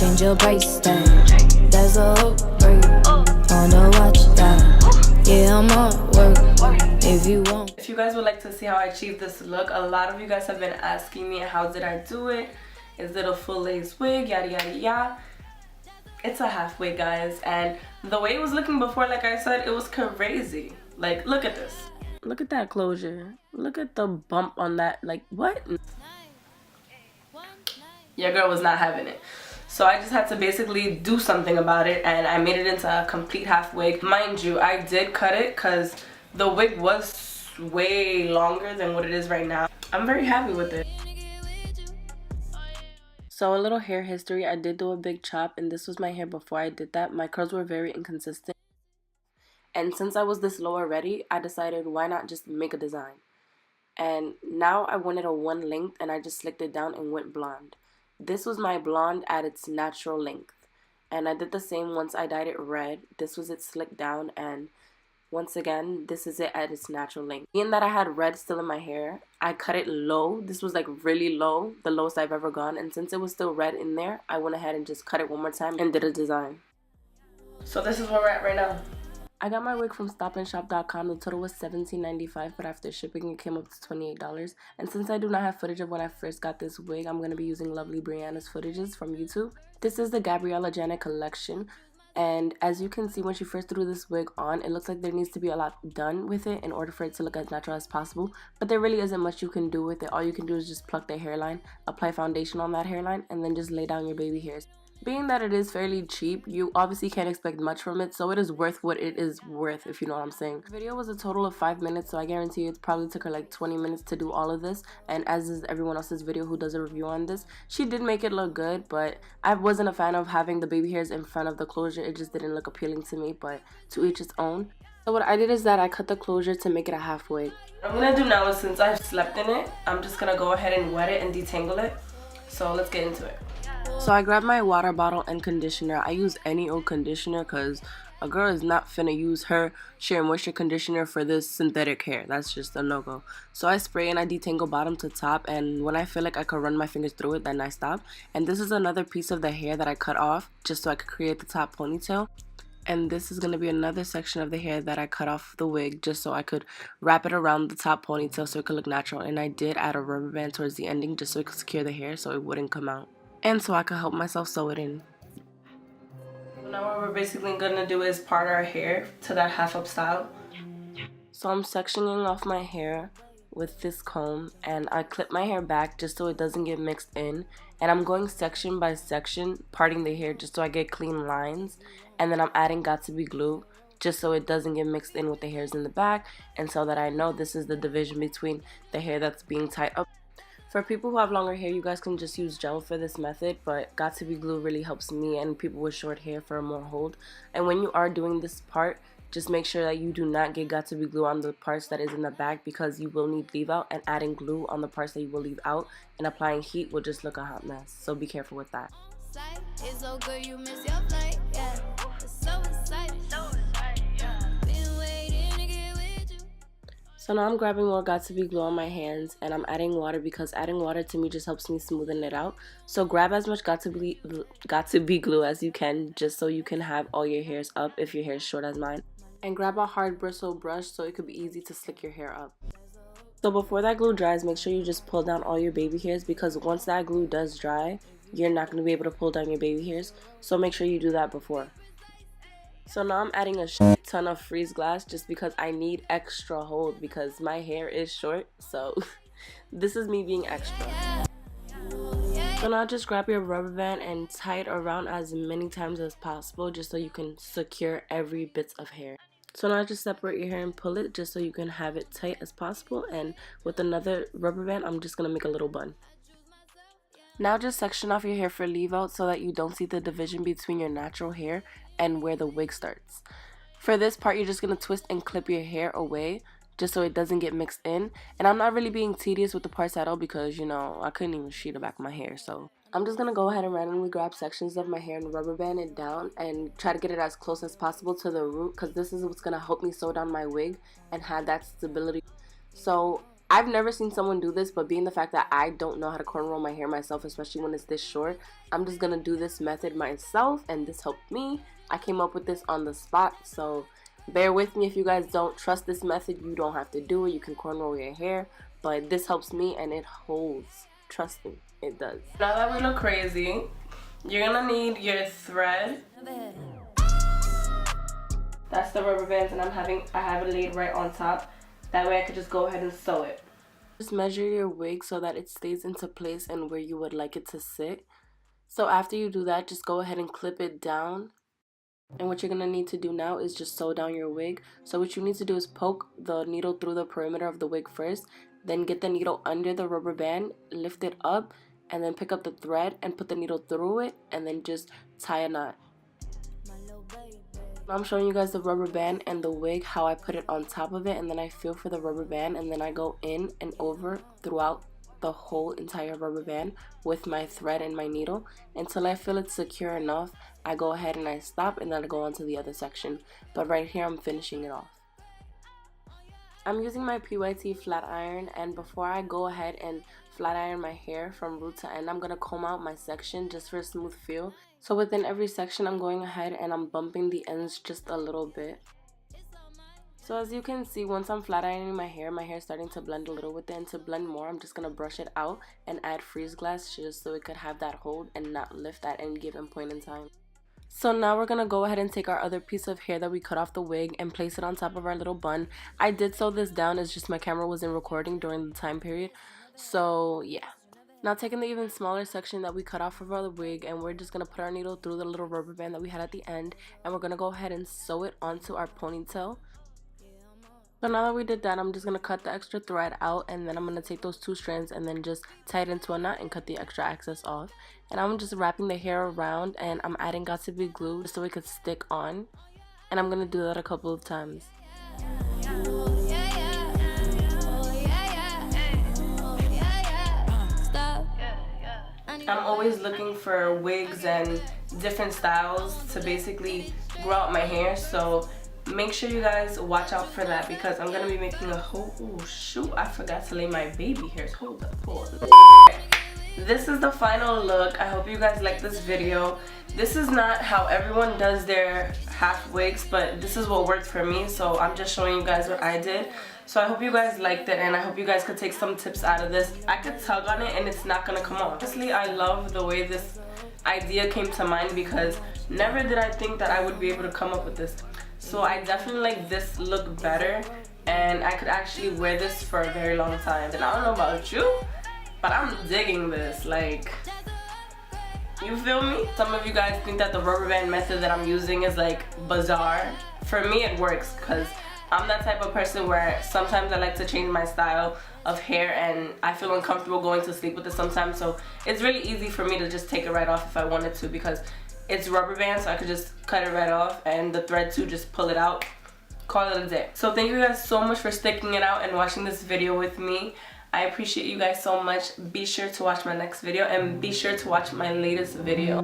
change your price tag. That's a hook break on the watch that. Yeah, I'm on work if you want. If you guys would like to see how I achieved this look, a lot of you guys have been asking me how did I do it. Is it a full lace wig, yada yada yada. It's a half wig, guys, and the way it was looking before, like I said, it was crazy. Like, look at this. Look at that closure. Look at the bump on that. Like, what? Your girl was not having it. So I just had to basically do something about it, and I made it into a complete half wig. Mind you, I did cut it because the wig was way longer than what it is right now. I'm very happy with it. So a little hair history, I did do a big chop, and this was my hair before I did that. My curls were very inconsistent. And since I was this low already, I decided why not just make a design. And now I wanted a one length, and I just slicked it down and went blonde. This was my blonde at its natural length. And I did the same once I dyed it red. This was it slicked down, and once again, this is it at its natural length. Being that I had red still in my hair, I cut it low. This was like really low, the lowest I've ever gone. And since it was still red in there, I went ahead and just cut it one more time and did a design. So this is where we're at right now. I got my wig from stopandshop.com. The total was $17.95, but after shipping it came up to $28. And since I do not have footage of when I first got this wig, I'm going to be using lovely Brianna's footages from YouTube. This is the Gabriela collection. And as you can see, when she first threw this wig on, it looks like there needs to be a lot done with it in order for it to look as natural as possible. But there really isn't much you can do with it. All you can do is just pluck the hairline, apply foundation on that hairline, and then just lay down your baby hairs. Being that it is fairly cheap, you obviously can't expect much from it, so it is worth what it is worth, if you know what I'm saying. The video was a total of 5 minutes, so I guarantee you it probably took her like 20 minutes to do all of this, and as is everyone else's video who does a review on this, she did make it look good, but I wasn't a fan of having the baby hairs in front of the closure. It just didn't look appealing to me, but to each its own. So what I did is that I cut the closure to make it a half wig. What I'm gonna do now is, since I've slept in it, I'm just gonna go ahead and wet it and detangle it. So let's get into it. So I grabbed my water bottle and conditioner. I use any old conditioner because a girl is not finna use her sheer moisture conditioner for this synthetic hair. That's just a no-go. So I spray and I detangle bottom to top, and when I feel like I could run my fingers through it, then I stop. And this is another piece of the hair that I cut off just so I could create the top ponytail. And this is going to be another section of the hair that I cut off the wig just so I could wrap it around the top ponytail so it could look natural. And I did add a rubber band towards the ending just so it could secure the hair so it wouldn't come out. And so I could help myself sew it in. Now what we're basically going to do is part our hair to that half up style. So I'm sectioning off my hair with this comb, and I clip my hair back just so it doesn't get mixed in. And I'm going section by section, parting the hair just so I get clean lines. And then I'm adding got-to-be glue just so it doesn't get mixed in with the hairs in the back, and so that I know this is the division between the hair that's being tied up. For people who have longer hair, you guys can just use gel for this method, but got-to-be glue really helps me and people with short hair for a more hold. And when you are doing this part, just make sure that you do not get got-to-be glue on the parts that is in the back, because you will need leave out, and adding glue on the parts that you will leave out and applying heat will just look a hot mess. So be careful with that. It's so good you miss your flight, yeah. So excited. Been waiting to get with you. So now I'm grabbing more got-to-be glue on my hands, and I'm adding water because adding water to me just helps me smoothen it out. So grab as much got-to-be glue as you can just so you can have all your hairs up if your hair is short as mine. And grab a hard bristle brush so it could be easy to slick your hair up. So before that glue dries, make sure you just pull down all your baby hairs, because once that glue does dry, you're not going to be able to pull down your baby hairs, so make sure you do that before. So now I'm adding a ton of freeze glass just because I need extra hold because my hair is short, so this is me being extra. So now just grab your rubber band and tie it around as many times as possible just so you can secure every bit of hair. So now just separate your hair and pull it just so you can have it tight as possible, and with another rubber band I'm just going to make a little bun. Now just section off your hair for leave out so that you don't see the division between your natural hair and where the wig starts. For this part, you're just going to twist and clip your hair away just so it doesn't get mixed in. And I'm not really being tedious with the parts at all because, you know, I couldn't even sheet the back of my hair. So I'm just going to go ahead and randomly grab sections of my hair and rubber band it down and try to get it as close as possible to the root, because this is what's going to help me sew down my wig and have that stability. So I've never seen someone do this, but being the fact that I don't know how to cornrow my hair myself, especially when it's this short, I'm just gonna do this method myself, and this helped me. I came up with this on the spot, so bear with me. If you guys don't trust this method, you don't have to do it. You can cornrow your hair, but this helps me and it holds. Trust me, it does. Now that we look crazy, you're gonna need your thread. That's the rubber bands, and I have it laid right on top. That way I could just go ahead and sew it. Just measure your wig so that it stays into place and where you would like it to sit. So after you do that, just go ahead and clip it down. And what you're going to need to do now is just sew down your wig. So what you need to do is poke the needle through the perimeter of the wig first. Then get the needle under the rubber band, lift it up, and then pick up the thread and put the needle through it. And then just tie a knot. I'm showing you guys the rubber band and the wig, how I put it on top of it, and then I feel for the rubber band, and then I go in and over throughout the whole entire rubber band with my thread and my needle until I feel it's secure enough. I go ahead and I stop, and then I go on to the other section. But right here I'm finishing it off. I'm using my PYT flat iron, and before I go ahead and flat iron my hair from root to end, I'm going to comb out my section just for a smooth feel. So within every section, I'm going ahead and I'm bumping the ends just a little bit. So as you can see, once I'm flat ironing my hair is starting to blend a little with it. And to blend more, I'm just going to brush it out and add freeze glass just so it could have that hold and not lift at any given point in time. So now we're going to go ahead and take our other piece of hair that we cut off the wig and place it on top of our little bun. I did sew this down, it's just my camera wasn't recording during the time period. So yeah. Now taking the even smaller section that we cut off of our wig, and we're just going to put our needle through the little rubber band that we had at the end. And we're going to go ahead and sew it onto our ponytail. So now that we did that, I'm just going to cut the extra thread out, and then I'm going to take those two strands and then just tie it into a knot and cut the extra excess off. And I'm just wrapping the hair around, and I'm adding Got2b glue just so it could stick on. And I'm going to do that a couple of times. I'm always looking for wigs and different styles to basically grow out my hair, so make sure you guys watch out for that because I'm gonna be making a whole, oh shoot, I forgot to lay my baby hairs. Hold up, pause. This is the final look. I hope you guys like this video. This is not how everyone does their half wigs, but this is what worked for me, so I'm just showing you guys what I did. So I hope you guys liked it, and I hope you guys could take some tips out of this. I could tug on it and it's not gonna come off. Honestly, I love the way this idea came to mind because never did I think that I would be able to come up with this. So I definitely like this look better, and I could actually wear this for a very long time. And I don't know about you, but I'm digging this. Like, you feel me? Some of you guys think that the rubber band method that I'm using is like bizarre. For me, it works because I'm that type of person where sometimes I like to change my style of hair and I feel uncomfortable going to sleep with it sometimes. So it's really easy for me to just take it right off if I wanted to because it's rubber band, so I could just cut it right off, and the thread too, just pull it out, call it a day. So thank you guys so much for sticking it out and watching this video with me. I appreciate you guys so much. Be sure to watch my next video and be sure to watch my latest video.